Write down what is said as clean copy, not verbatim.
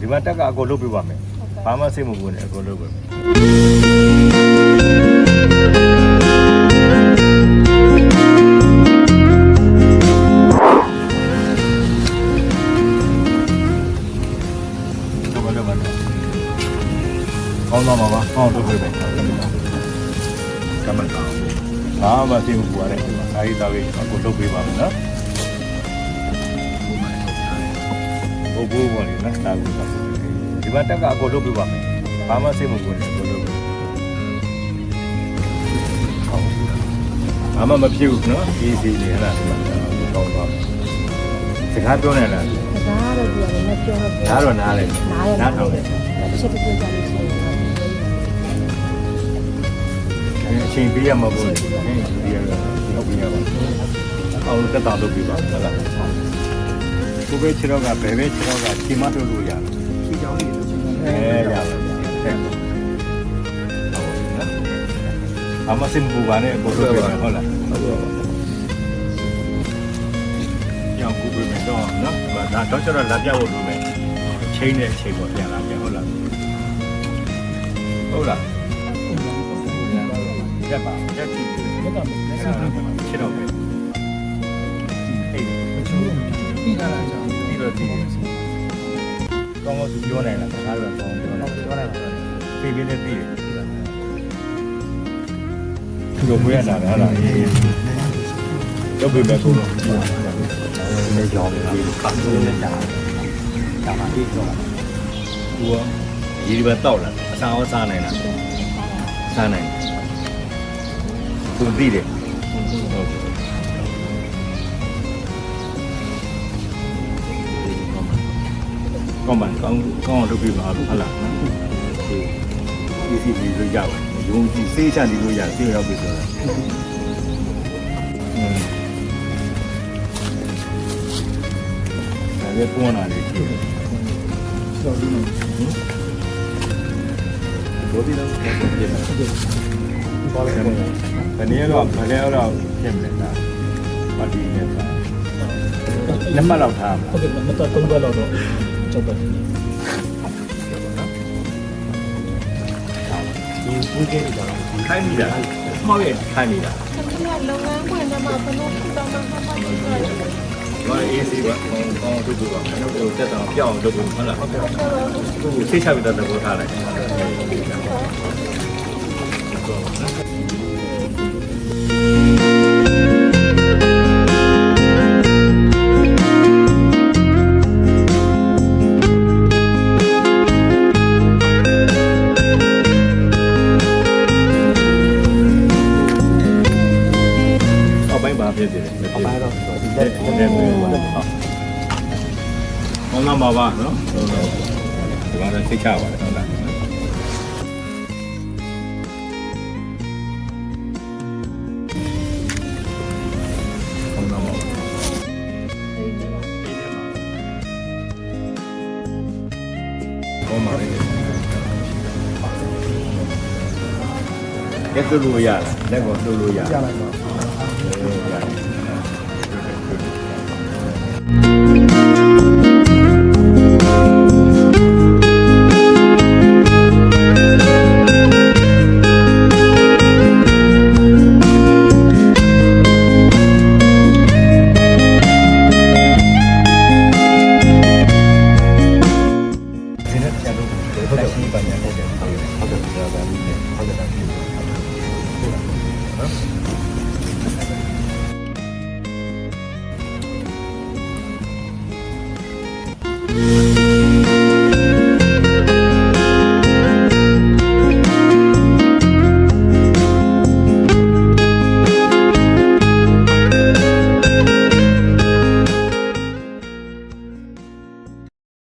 ဒီမှာတက်ကကိုလုပ်ပြပါမယ်ဘာမှစိတ်မပူနဲ့ကိုလုပ်ပဲကောင်းတော့မှာပါကောင်းလုပ်ပြမယ်ကမ္ဘာဘာမှစိတ်မပူရတဲ့အာရီသားလေးကိုလုပ်ပြပါမယ်နော်ဘိုးဘိုးပေါ်နေနော်တာကူဒီမှာတက်ကအကိုလုပ်ပြပါမယ်ဘာမှစိတ်မပူနဲ့ကိုလုပ်ပြဘာမှမဖြစ်ဘူးနော်ဒီစီလေးဟဲ့လားဒီမှာကောင်းသွားစကားပြောနေလားစကားတော့ပြောတယ်မပြောတော့နားတော့နားလေနားထောင်တယ်တစ်ချက်တစ်ချက်ကြာလို့ရှိရင်အချိန်ပေးရမှာပေါ့အချိန်ပေးရတော့လုပ်ပြရပါအောင်တက်တာလုပ်ပြပါဟုတ်လားကိုပဲခြေတော့ကဘယ်ပဲခြေတော့ကချိန်မထုတ်လို့ရတယ်ခြေချောင်းလေးလို့ချိန်ရတယ်တဲ့အမစင်ဘူပါနဲ့ကိုလုပ်ပြမယ်ဟုတ်လားဟုတ်ပါဘူးညောင်ကူပြမယ်တော့နော်ဒါတော့ကျတော့လက်ပြဖို့လုပ်မယ်ချိန်နဲ့ချိန်ပေါ်ပြန်လာပြန်ဟုတ်လားဟုတ်လားရက်ပါရက်ကြည့်ရက်ကခြေတော့ပဲအေးပြီးလာကြအောင်ပြီးတော့ဒီကောင်းကောင်းသူပြောနိုင်လားဒါကတော့ကောင်းပြောနိုင်လားပြေးပြေးနဲ့ပြီးတယ်သူတို့မွေးရတာဟာလားအေးရုပ်ပြမဲ့ကိုတော့နေကြောင်းလေးကတ်လို့နေတာဒါမှပြီးတော့သူကရေပဲတောက်လာအစားအောင်စားနိုင်လားစားနိုင်သူသိတယ်ဟုတ်ကောင်းလုပ်ပြပါလို့ဟုတ်လားဒီစီပြီးလို့ရပါတယ်ယုံကြည်စေးချနေလို့ရစေးရောက်ပြီဆိုတာဒါလည်းပေါ်လာတယ်ကြည့်ဆိုတော့ဒီလိုဘောဒီတော့ပြန်ပြန်ပါလာတယ်ဘယ်နည်းတော့ပြင်မယ်လားပါတီနဲ့ပါလက်မှတ်လောက်ထားမှာဟုတ်ကဲ့မတော်3ဘက်လောက်တော့ကျောက်ပဲဒီဦးကြီးကတော့ခိုင်းမိတာဟုတ်ရဲ့ခိုင်းမိတာကျွန်တော်လုပ်ငန်းခွင်ထဲမှာဘယ်လိုဖြစ်တော့မှမမှတ်ဘူးဆိုတော့ဘာအေးစီပါကောင်းထုတ်ဖို့ပါကျွန်တော်တို့တက်တော့ပြောင်းလုပ်ဖို့ဟုတ်လားဟုတ်ကဲ့သူ့ဆေးချပြီးတော့သဘောထားလိုက်ဖြစ်တယ်။အပိုင်းတော့ဒီတက်တယ်ဟုတ်။ကောင်းလာမှာပါနော်။ဒီကတော့သိချပါတယ်ဟုတ်လား။ကောင်းလာမှာ။ကောင်းပါလေ။လက်တို့လို့ရလား။လက်ကိုတို့လို့ရ။ရလိုက်ပါ။